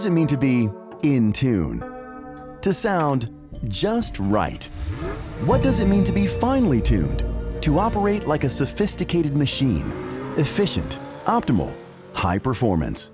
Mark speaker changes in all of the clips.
Speaker 1: does it mean to be in tune? To sound just right. What does it mean to be finely tuned? To operate like a sophisticated machine, efficient, optimal, high performance.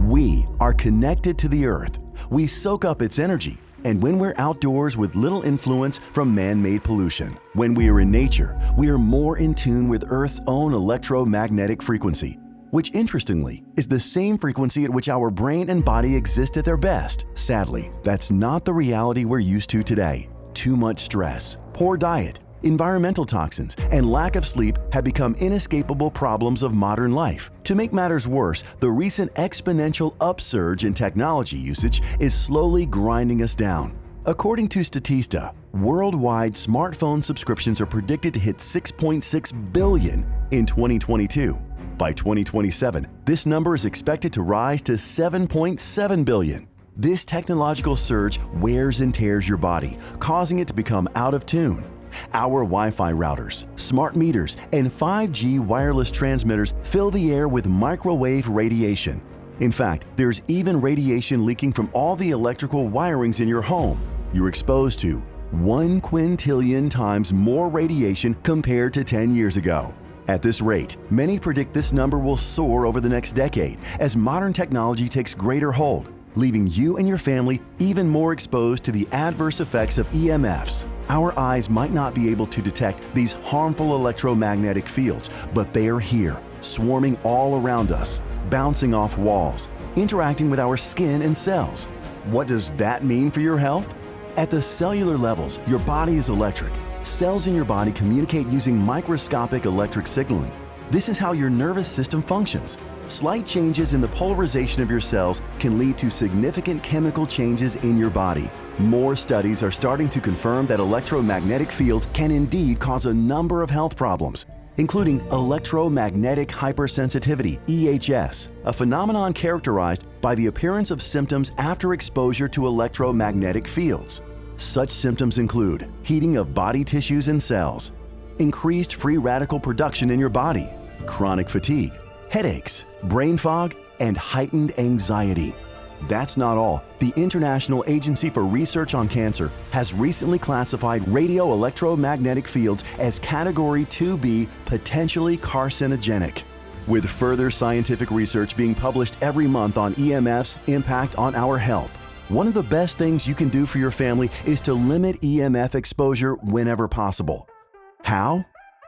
Speaker 1: We are connected to the earth. We soak up its energy, and when we're outdoors with little influence from man-made pollution, when we are in nature, we are more in tune with Earth's own electromagnetic frequency, which interestingly is the same frequency at which our brain and body exist at their best. Sadly, that's not the reality we're used to today. Too much stress, poor diet, environmental toxins, and lack of sleep have become inescapable problems of modern life. To make matters worse, the recent exponential upsurge in technology usage is slowly grinding us down. According to Statista, worldwide smartphone subscriptions are predicted to hit 6.6 billion in 2022. By 2027, this number is expected to rise to 7.7 billion. This technological surge wears and tears your body, causing it to become out of tune. Our Wi-Fi routers, smart meters, and 5G wireless transmitters fill the air with microwave radiation. In fact, there's even radiation leaking from all the electrical wirings in your home. You're exposed to 1 quintillion times more radiation compared to 10 years ago. At this rate, many predict this number will soar over the next decade as modern technology takes greater hold, leaving you and your family even more exposed to the adverse effects of EMFs. Our eyes might not be able to detect these harmful electromagnetic fields, but they are here, swarming all around us, bouncing off walls, interacting with our skin and cells. What does that mean for your health? At the cellular levels, your body is electric. Cells in your body communicate using microscopic electric signaling. This is how your nervous system functions. Slight changes in the polarization of your cells can lead to significant chemical changes in your body. More studies are starting to confirm that electromagnetic fields can indeed cause a number of health problems, including electromagnetic hypersensitivity, EHS, a phenomenon characterized by the appearance of symptoms after exposure to electromagnetic fields. Such symptoms include heating of body tissues and cells, increased free radical production in your body, chronic fatigue, headaches, brain fog, and heightened anxiety. That's not all. The International Agency for Research on Cancer has recently classified radio-electromagnetic fields as Category 2B potentially carcinogenic. With further scientific research being published every month on EMF's impact on our health, one of the best things you can do for your family is to limit EMF exposure whenever possible. How?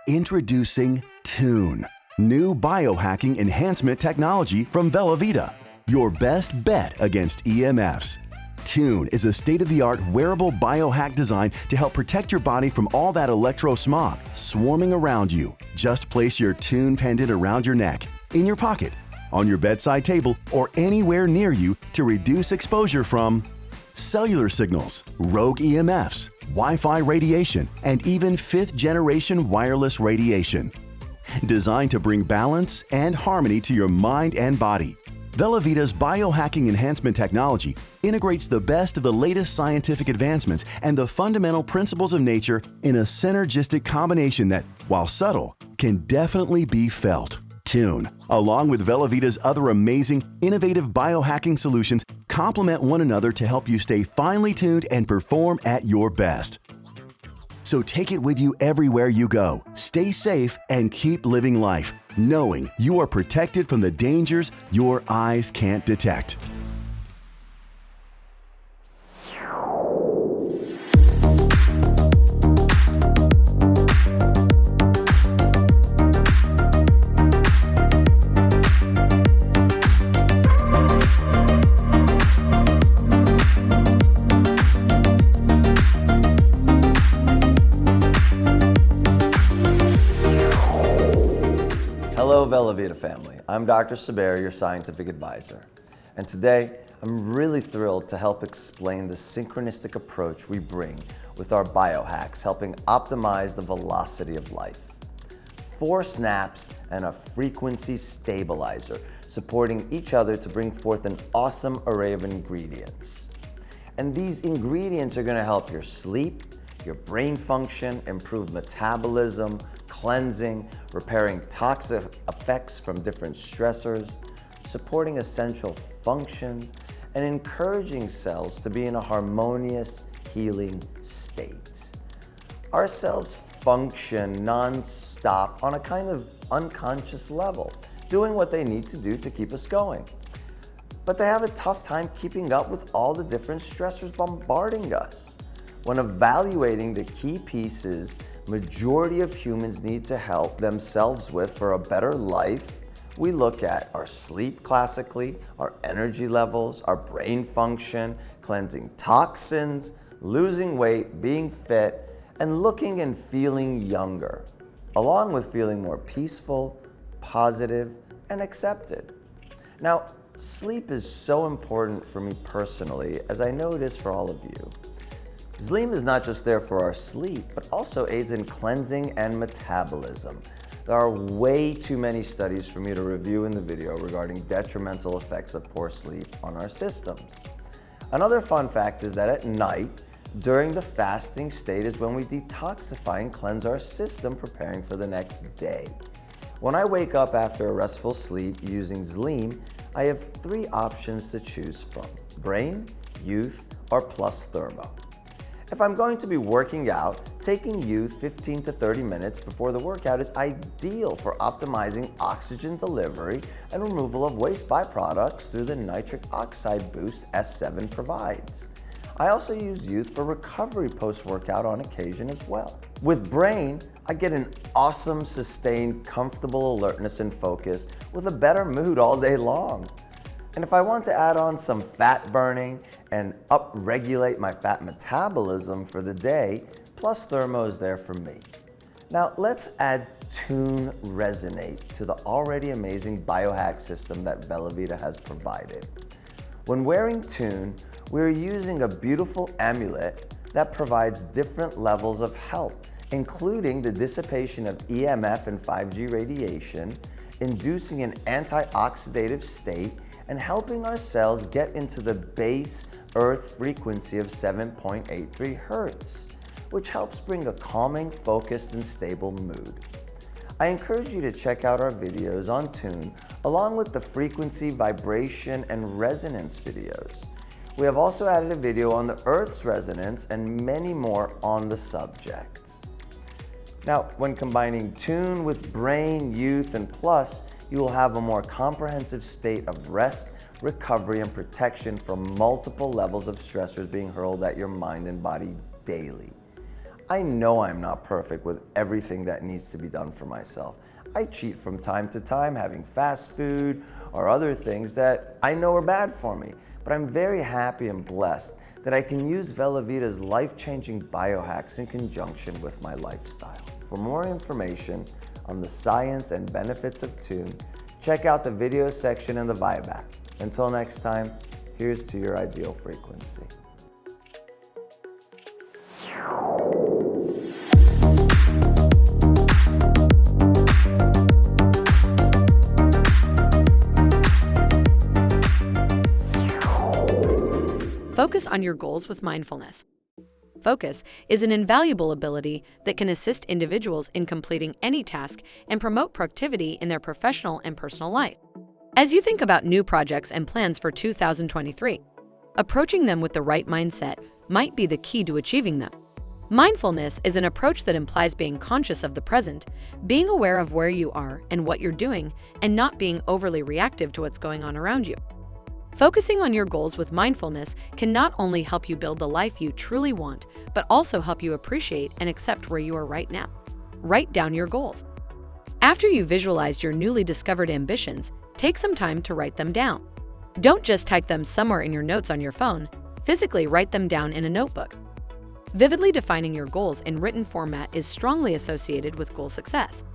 Speaker 1: Introducing Tune, new biohacking enhancement technology from Velovita. Your best bet against EMFs. Tune is a state-of-the-art wearable biohack designed to help protect your body from all that electro-smog swarming around you. Just place your Tune pendant around your neck, in your pocket, on your bedside table, or anywhere near you to reduce exposure from cellular signals, rogue EMFs, Wi-Fi radiation, and even fifth-generation wireless radiation. Designed to bring balance and harmony to your mind and body, Velovita's biohacking enhancement technology integrates the best of the latest scientific advancements and the fundamental principles of nature in a synergistic combination that, while subtle, can definitely be felt. Tune, along with Velovita's other amazing, innovative biohacking solutions, complement one another to help you stay finely tuned and perform at your best. So take it with you everywhere you go. Stay safe and keep living life, knowing you are protected from the dangers your eyes can't detect.
Speaker 2: Hello Velovita family, I'm Dr. Saber, your scientific advisor. And today, I'm really thrilled to help explain the synchronistic approach we bring with our biohacks, helping optimize the velocity of life. 4 snaps and a frequency stabilizer, supporting each other to bring forth an awesome array of ingredients. And these ingredients are gonna help your sleep, your brain function, improve metabolism, cleansing, repairing toxic effects from different stressors, supporting essential functions, and encouraging cells to be in a harmonious, healing state. Our cells function non-stop on a kind of unconscious level, doing what they need to do to keep us going. But they have a tough time keeping up with all the different stressors bombarding us. When evaluating the key pieces majority of humans need to help themselves with for a better life, we look at our sleep classically, our energy levels, our brain function, cleansing toxins, losing weight, being fit, and looking and feeling younger, along with feeling more peaceful, positive, and accepted. Now, sleep is so important for me personally, as I know it is for all of you. Sleep is not just there for our sleep, but also aids in cleansing and metabolism. There are way too many studies for me to review in the video regarding detrimental effects of poor sleep on our systems. Another fun fact is that at night, during the fasting state is when we detoxify and cleanse our system, preparing for the next day. When I wake up after a restful sleep using Zleem, I have 3 options to choose from: Brain, Youth, or Plus Thermo. If I'm going to be working out, taking Youth 15 to 30 minutes before the workout is ideal for optimizing oxygen delivery and removal of waste byproducts through the nitric oxide boost S7 provides. I also use Youth for recovery post-workout on occasion as well. With Brain, I get an awesome, sustained, comfortable alertness and focus with a better mood all day long. And if I want to add on some fat burning and up-regulate my fat metabolism for the day, Plus Thermo is there for me. Now let's add Tune Resonate to the already amazing biohack system that Velovita has provided. When wearing Tune, we're using a beautiful amulet that provides different levels of help, including the dissipation of EMF and 5G radiation, inducing an antioxidative state, and helping our cells get into the base Earth frequency of 7.83 Hertz, which helps bring a calming, focused, and stable mood. I encourage you to check out our videos on Tune, along with the frequency, vibration, and resonance videos. We have also added a video on the Earth's resonance and many more on the subject. Now, when combining Tune with Brain, Youth, and Plus, you will have a more comprehensive state of rest, recovery, and protection from multiple levels of stressors being hurled at your mind and body daily. I know I'm not perfect with everything that needs to be done for myself. I cheat from time to time, having fast food or other things that I know are bad for me, but I'm very happy and blessed that I can use Velovita's life-changing biohacks in conjunction with my lifestyle. For more information on the science and benefits of Tune, check out the video section in the Vibe app. Until next time, here's to your ideal frequency.
Speaker 3: Focus on your goals with mindfulness. Focus is an invaluable ability that can assist individuals in completing any task and promote productivity in their professional and personal life. As you think about new projects and plans for 2023, approaching them with the right mindset might be the key to achieving them. Mindfulness is an approach that implies being conscious of the present, being aware of where you are and what you're doing, and not being overly reactive to what's going on around you. Focusing on your goals with mindfulness can not only help you build the life you truly want, but also help you appreciate and accept where you are right now. Write down your goals. After you've visualized your newly discovered ambitions, take some time to write them down. Don't just type them somewhere in your notes on your phone, physically write them down in a notebook. Vividly defining your goals in written format is strongly associated with goal success.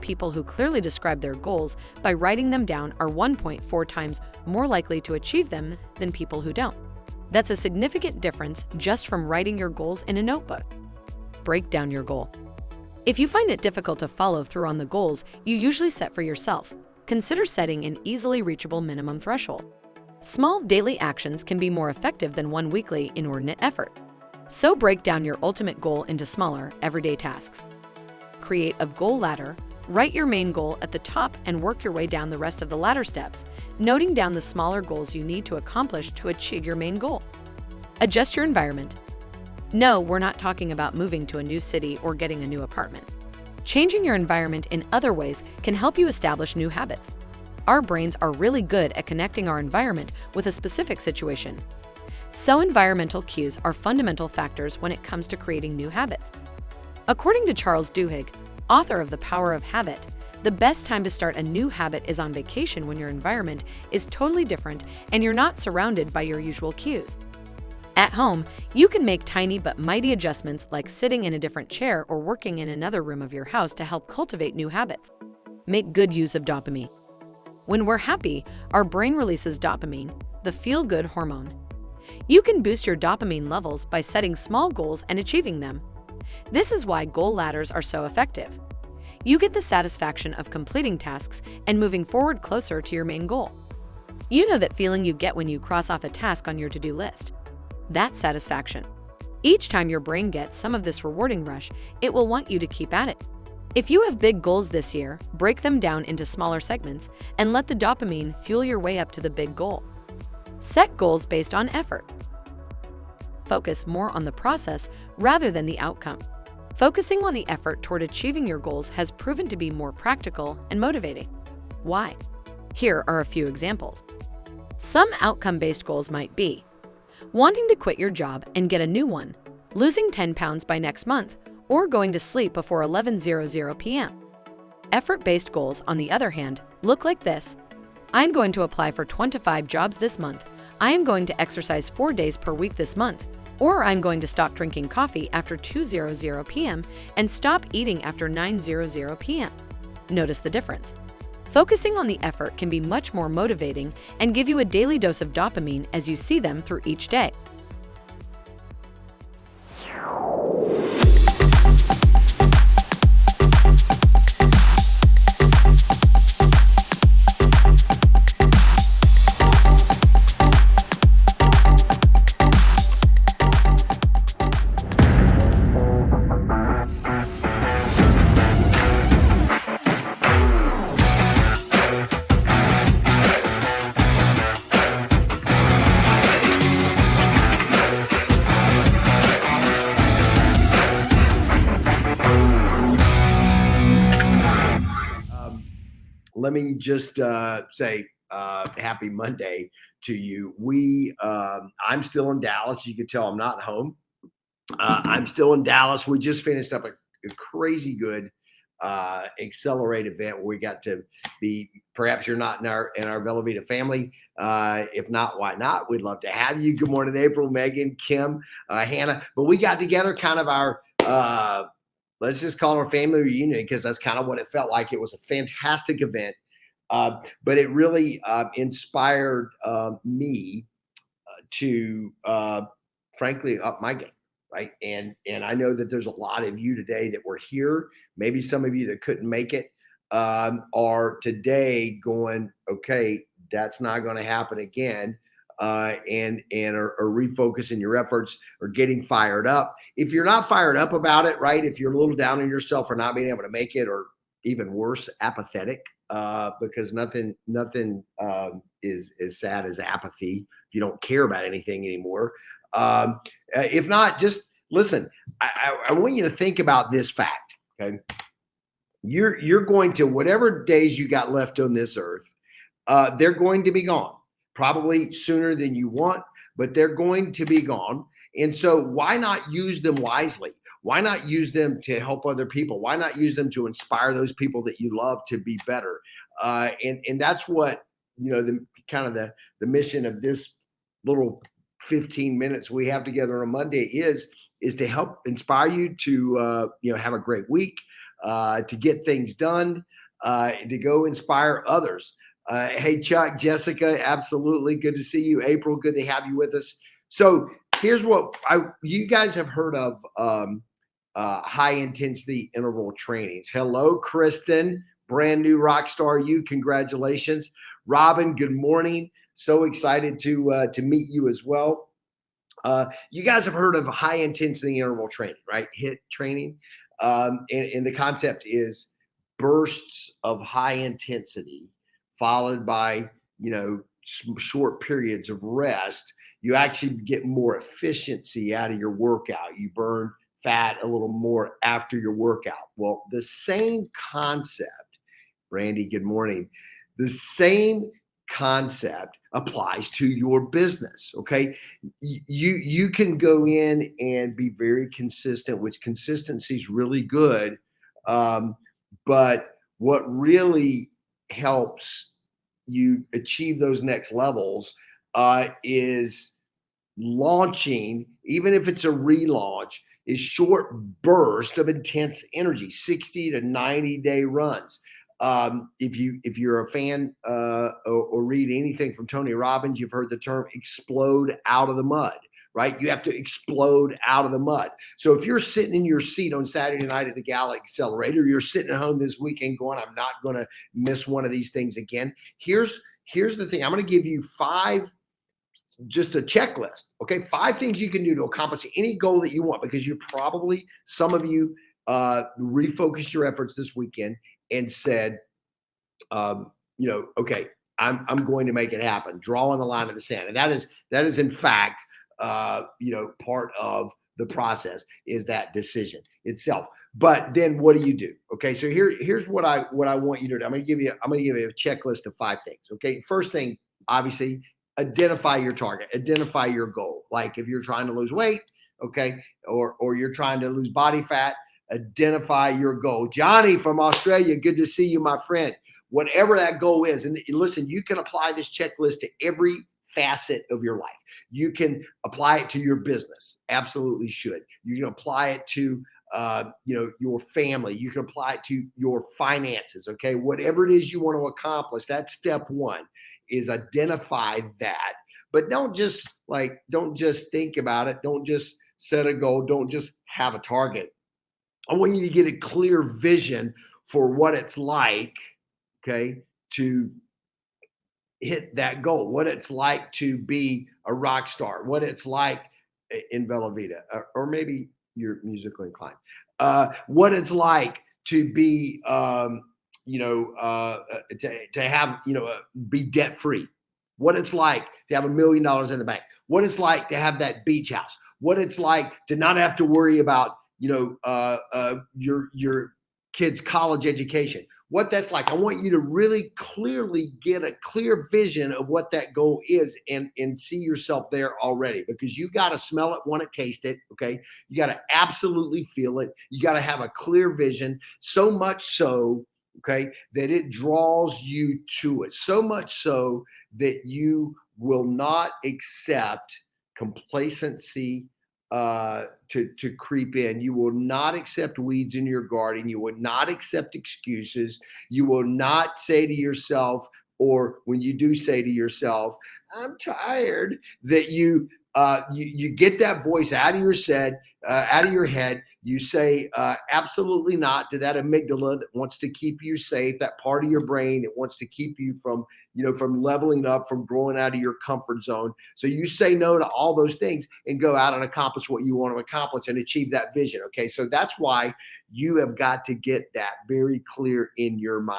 Speaker 3: People who clearly describe their goals by writing them down are 1.4 times more likely to achieve them than people who don't. That's a significant difference just from writing your goals in a notebook. Break down your goal. If you find it difficult to follow through on the goals you usually set for yourself, consider setting an easily reachable minimum threshold. Small daily actions can be more effective than one weekly inordinate effort. So break down your ultimate goal into smaller, everyday tasks. Create a goal ladder Write your main goal at the top and work your way down the rest of the ladder steps, noting down the smaller goals you need to accomplish to achieve your main goal. Adjust your environment. No, we're not talking about moving to a new city or getting a new apartment. Changing your environment in other ways can help you establish new habits. Our brains are really good at connecting our environment with a specific situation. So environmental cues are fundamental factors when it comes to creating new habits. According to Charles Duhigg, author of The Power of Habit, the best time to start a new habit is on vacation when your environment is totally different and you're not surrounded by your usual cues. At home, you can make tiny but mighty adjustments like sitting in a different chair or working in another room of your house to help cultivate new habits. Make good use of dopamine. When we're happy, our brain releases dopamine, the feel-good hormone. You can boost your dopamine levels by setting small goals and achieving them. This is why goal ladders are so effective. You get the satisfaction of completing tasks and moving forward closer to your main goal. You know that feeling you get when you cross off a task on your to-do list. That's satisfaction. Each time your brain gets some of this rewarding rush, it will want you to keep at it. If you have big goals this year, break them down into smaller segments and let the dopamine fuel your way up to the big goal. Set goals based on effort. Focus more on the process rather than the outcome. Focusing on the effort toward achieving your goals has proven to be more practical and motivating. Why? Here are a few examples. Some outcome-based goals might be wanting to quit your job and get a new one, losing 10 pounds by next month, or going to sleep before 11:00 p.m. Effort-based goals, on the other hand, look like this. I'm going to apply for 25 jobs this month. I am going to exercise 4 days per week this month. Or I'm going to stop drinking coffee after 2:00 p.m. and stop eating after 9:00 p.m. Notice the difference. Focusing on the effort can be much more motivating and give you a daily dose of dopamine as you see them through each day.
Speaker 4: Let me just say happy Monday to you. I'm still in Dallas. You can tell I'm not home. I'm still in Dallas. We just finished up a crazy good Accelerate event where we got to be. Perhaps you're not in our Velovita family. If not, why not? We'd love to have you. Good morning, April, Megan, Kim, Hannah. But we got together, kind of our let's just call it a family reunion, because that's kind of what it felt like. It was a fantastic event, but it really inspired me to, frankly, up my game. Right. And I know that there's a lot of you today that were here. Maybe some of you that couldn't make it are today going, okay, that's not going to happen again. And are refocusing your efforts or getting fired up. If you're not fired up about it, right, if you're a little down on yourself for not being able to make it, or even worse, apathetic, because nothing is as sad as apathy. If you don't care about anything anymore. If not, just listen. I want you to think about this fact. Okay, you're going to, whatever days you got left on this earth, they're going to be gone. Probably sooner than you want, but they're going to be gone. And so why not use them wisely? Why not use them to help other people? Why not use them to inspire those people that you love to be better? And that's what, the mission of this little 15 minutes we have together on Monday is to help inspire you to, have a great week, to get things done, to go inspire others. Hey, Chuck, Jessica, absolutely. Good to see you. April, good to have you with us. So here's what you guys have heard of high intensity interval trainings. Hello, Kristen, brand new rock star. You, congratulations. Robin, good morning. So excited to meet you as well. You guys have heard of high intensity interval training, right? HIIT training. And the concept is bursts of high intensity followed by, short periods of rest, you actually get more efficiency out of your workout. You burn fat a little more after your workout. Well, the same concept, Randy, good morning. The same concept applies to your business. Okay. You can go in and be very consistent, which consistency is really good. But what really helps you achieve those next levels is launching, even if it's a relaunch, is short burst of intense energy, 60 to 90-day runs. If you're a fan or read anything from Tony Robbins, you've heard the term explode out of the mud, right? You have to explode out of the mud. So if you're sitting in your seat on Saturday night at the Gala Accelerator, you're sitting at home this weekend going, I'm not going to miss one of these things again. Here's the thing. I'm going to give you just a checklist. Okay. 5 things you can do to accomplish any goal that you want, because some of you refocused your efforts this weekend and said, okay, I'm going to make it happen. Drawing the line in the sand. And that is in fact, part of the process is that decision itself. But then what do you do? Okay. So here's what I want you to do. I'm going to give you a checklist of 5 things. Okay. First thing, obviously, identify your target, identify your goal. Like if you're trying to lose weight, okay, or you're trying to lose body fat, identify your goal. Johnny from Australia, good to see you, my friend. Whatever that goal is, and listen, you can apply this checklist to every facet of your life. You can apply it to your business, absolutely should. You can apply it to your family. You can apply it to your finances. Okay, whatever it is you want to accomplish, that's step 1. Is identify that, but don't just think about it. Don't just set a goal. Don't just have a target. I want you to get a clear vision for what it's like, okay, to hit that goal, what it's like to be a rock star, what it's like in Velovita, or maybe you're musically inclined, what it's like to be, to have, be debt free, what it's like to have $1 million in the bank, what it's like to have that beach house, what it's like to not have to worry about, your kid's college education, what that's like. I want you to really clearly get a clear vision of what that goal is and see yourself there already, because you got to smell it, want to taste it. Okay. You got to absolutely feel it. You got to have a clear vision, so much so, okay, that it draws you to it, so much so that you will not accept complacency to creep in. You will not accept weeds in your garden. You will not accept excuses. You will not say to yourself, or when you do say to yourself, I'm tired, that you get that voice out of your head. You say absolutely not to that amygdala that wants to keep you safe, that part of your brain that wants to keep you from leveling up, from growing out of your comfort zone. So you say no to all those things and go out and accomplish what you want to accomplish and achieve that vision. Okay. So that's why you have got to get that very clear in your mind.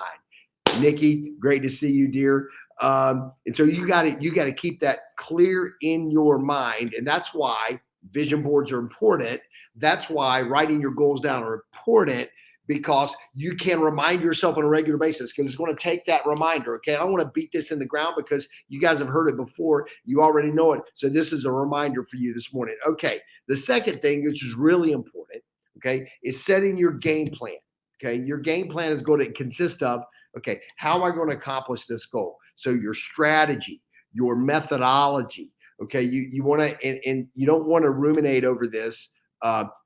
Speaker 4: Nikki, great to see you, dear. And so you got to keep that clear in your mind. And that's why vision boards are important. That's why writing your goals down are important, because you can remind yourself on a regular basis, because it's going to take that reminder. Okay. I don't want to beat this in the ground because you guys have heard it before. You already know it. So this is a reminder for you this morning. Okay. The second thing, which is really important, okay, is setting your game plan. Okay. Your game plan is going to consist of, okay, how am I going to accomplish this goal? So your strategy, your methodology, okay, you want to, and you don't want to ruminate over this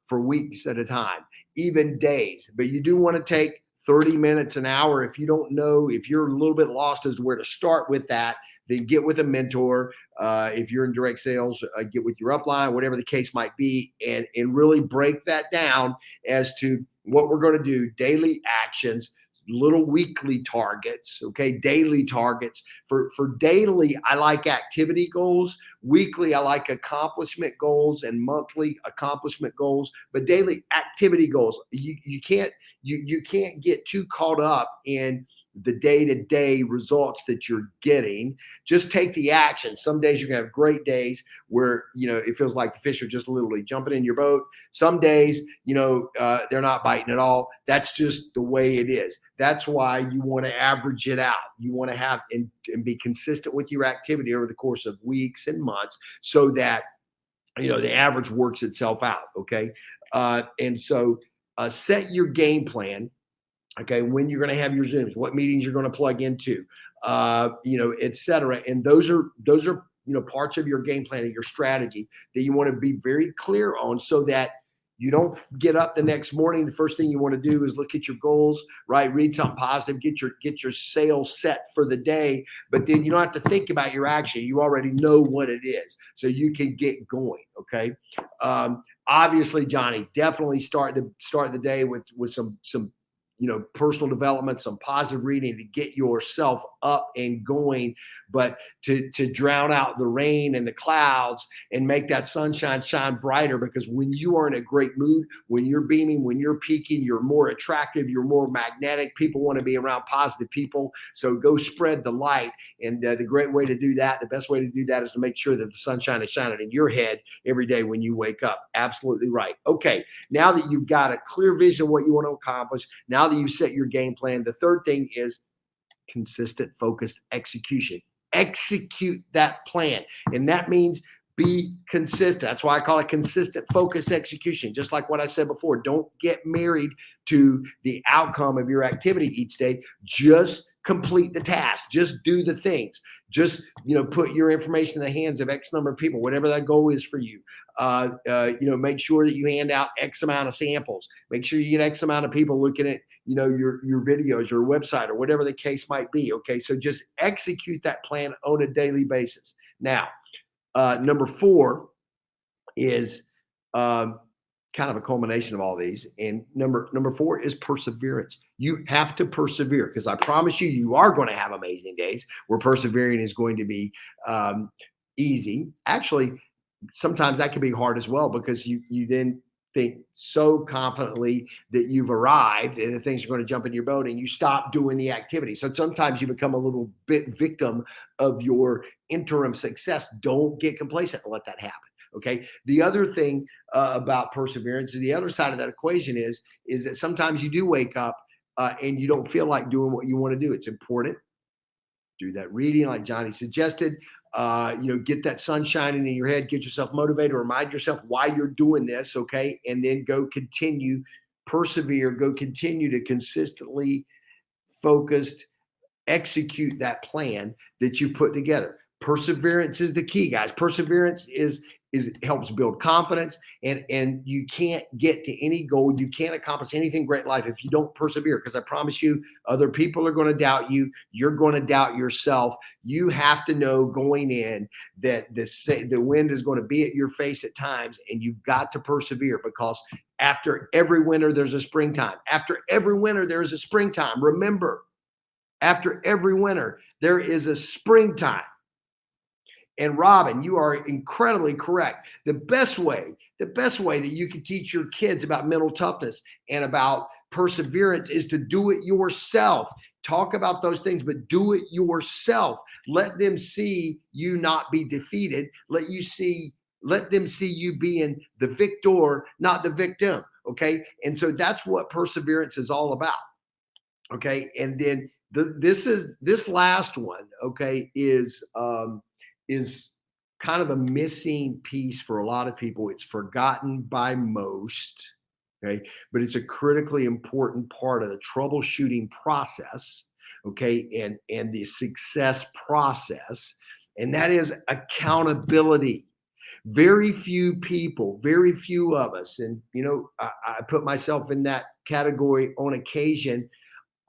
Speaker 4: for weeks at a time, even days, but you do want to take 30 minutes, an hour. If you don't know, if you're a little bit lost as to where to start with that, then get with a mentor. If you're in direct sales, get with your upline, whatever the case might be, and really break that down as to what we're going to do, daily actions, little weekly targets, okay, daily targets. For daily, I like activity goals. Weekly, I like accomplishment goals, and monthly accomplishment goals. But daily activity goals, you can't get too caught up in the day-to-day results that you're getting. Just take the action. Some days you're gonna have great days where it feels like the fish are just literally jumping in your boat. Some days they're not biting at all. That's just the way it is. That's why you want to average it out. You want to have and be consistent with your activity over the course of weeks and months, so that the average works itself out. Okay. And so set your game plan. Okay, when you're going to have your Zooms, what meetings you're going to plug into, et cetera. And those are parts of your game plan and your strategy that you want to be very clear on, so that you don't get up the next morning. The first thing you want to do is look at your goals, right? Read something positive, get your sails set for the day. But then you don't have to think about your action. You already know what it is, so you can get going. Okay. Obviously, Johnny, definitely start the day with some personal development, some positive reading to get yourself up and going, but to drown out the rain and the clouds and make that sunshine shine brighter. Because when you are in a great mood, when you're beaming, when you're peaking, you're more attractive, you're more magnetic. People want to be around positive people. So go spread the light. And the great way to do that, the best way to do that, is to make sure that the sunshine is shining in your head every day when you wake up. Absolutely right. Okay. Now that you've got a clear vision of what you want to accomplish, now that you've set your game plan, the third thing is consistent, focused execution. Execute that plan. And that means be consistent. That's why I call it consistent, focused execution. Just like what I said before, don't get married to the outcome of your activity each day. Just complete the task. Just do the things. Just, put your information in the hands of X number of people, whatever that goal is for you. Make sure that you hand out X amount of samples. Make sure you get X amount of people looking at, your videos, your website, or whatever the case might be. Okay. So just execute that plan on a daily basis. Now, number 4 is kind of a culmination of all these. And number 4 is perseverance. You have to persevere, because I promise you are going to have amazing days where persevering is going to be easy. Actually, sometimes that can be hard as well, because you then think so confidently that you've arrived and that things are going to jump in your boat, and you stop doing the activity. So sometimes you become a little bit victim of your interim success. Don't get complacent and let that happen. Okay. The other thing about perseverance, the other side of that equation is that sometimes you do wake up and you don't feel like doing what you want to do. It's important. Do that reading like Johnny suggested. Get that sun shining in your head, get yourself motivated, remind yourself why you're doing this. Okay. And then go continue, persevere, go continue to consistently focused execute that plan that you put together. Perseverance is the key, guys. Perseverance is helps build confidence, and you can't get to any goal, you can't accomplish anything great in life if you don't persevere, because I promise you, other people are going to doubt you, you're going to doubt yourself. You have to know going in that the wind is going to be at your face at times, and you've got to persevere, because after every winter there's a springtime. After every winter there is a springtime. Remember, after every winter there is a springtime. And Robin, you are incredibly correct. The best way that you can teach your kids about mental toughness and about perseverance is to do it yourself. Talk about those things, but do it yourself. Let them see you not be defeated. Let them see you being the victor, not the victim. Okay. And so that's what perseverance is all about. Okay. And then this last one, okay, is kind of a missing piece for a lot of people. It's forgotten by most, okay? But it's a critically important part of the troubleshooting process, okay, and the success process, and that is accountability. Very few people, very few of us, and I put myself in that category on occasion,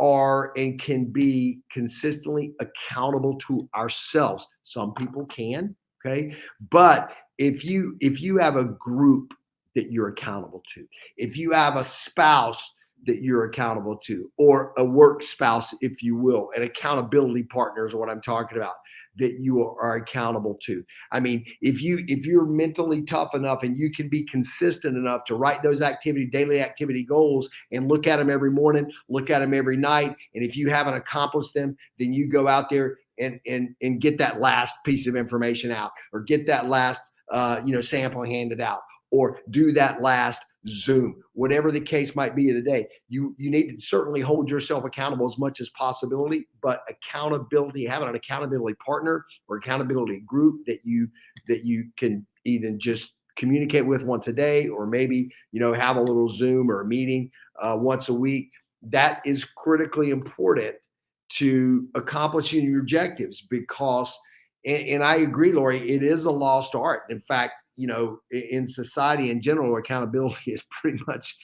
Speaker 4: are and can be consistently accountable to ourselves. Some people can, okay? But if you have a group that you're accountable to, if you have a spouse that you're accountable to, or a work spouse, if you will, an accountability partner is what I'm talking about, that you are accountable to. I mean, if you're mentally tough enough and you can be consistent enough to write those daily activity goals and look at them every morning, look at them every night, and if you haven't accomplished them, then you go out there and get that last piece of information out, or get that last sample handed out, or do that last Zoom, whatever the case might be of the day. You need to certainly hold yourself accountable as much as possibility, but accountability, having an accountability partner or accountability group that you can either just communicate with once a day, or maybe have a little Zoom or a meeting once a week. That is critically important to accomplishing your objectives, because and I agree, Lori, it is a lost art. In fact, in society in general, accountability is pretty much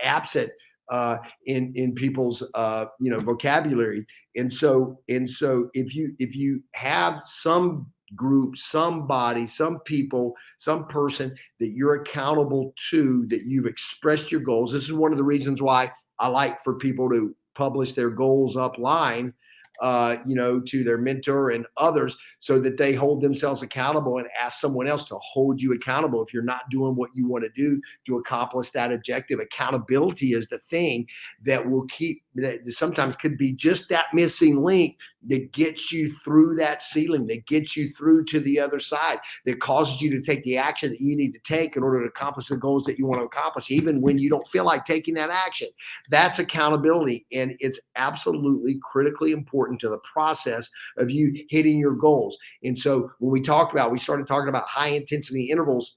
Speaker 4: absent in people's vocabulary. And so if you have some group, somebody, some people, some person that you're accountable to, that you've expressed your goals. This is one of the reasons why I like for people to publish their goals upline, to their mentor and others, so that they hold themselves accountable and ask someone else to hold you accountable if you're not doing what you want to do to accomplish that objective. Accountability is the thing that will that sometimes could be just that missing link that gets you through that ceiling, that gets you through to the other side, that causes you to take the action that you need to take in order to accomplish the goals that you want to accomplish, even when you don't feel like taking that action. That's accountability, and it's absolutely critically important to the process of you hitting your goals. And so when we started talking about high intensity intervals,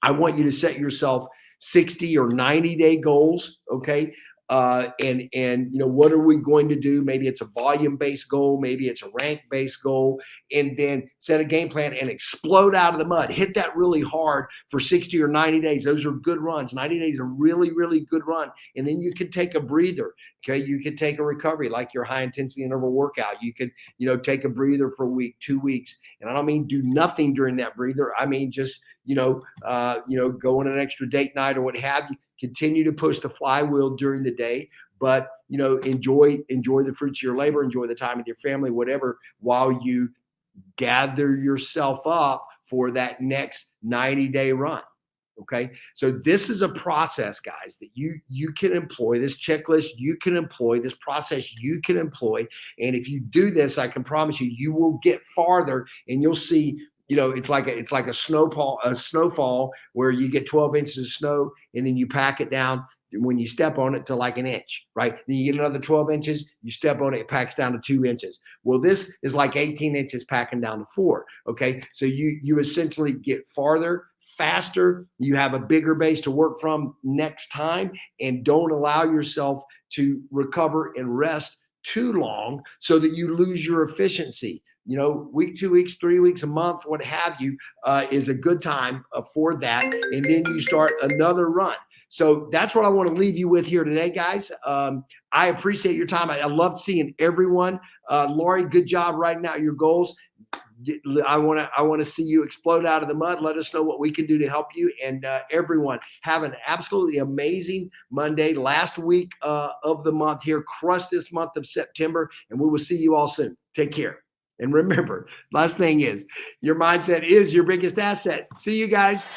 Speaker 4: I want you to set yourself 60 or 90-day goals, okay? What are we going to do? Maybe it's a volume-based goal, maybe it's a rank-based goal, and then set a game plan and explode out of the mud. Hit that really hard for 60 or 90 days. Those are good runs. 90 days are really, really good run. And then you can take a breather. Okay, you could take a recovery, like your high intensity interval workout. You could, take a breather for a week, 2 weeks. And I don't mean do nothing during that breather. I mean just, go on an extra date night or what have you. Continue to push the flywheel during the day, but enjoy the fruits of your labor, enjoy the time with your family, whatever, while you gather yourself up for that next 90-day run. Okay. So this is a process, guys, that you can employ, this checklist you can employ, this process you can employ. And if you do this, I can promise you will get farther, and you'll see, it's like a snowfall where you get 12 inches of snow and then you pack it down when you step on it to like an inch, right? Then you get another 12 inches, you step on it, it packs down to 2 inches. Well, this is like 18 inches packing down to 4. Okay. So you essentially get farther, faster, you have a bigger base to work from next time, and don't allow yourself to recover and rest too long so that you lose your efficiency. Week, 2 weeks, 3 weeks, a month, what have you, is a good time for that. And then you start another run. So that's what I want to leave you with here today, guys. I appreciate your time. I love seeing everyone. Lori, good job writing out your goals. I want to see you explode out of the mud. Let us know what we can do to help you. And everyone, have an absolutely amazing Monday, last week of the month here. Crush this month of September, and we will see you all soon. Take care. And remember, last thing is, your mindset is your biggest asset. See you guys.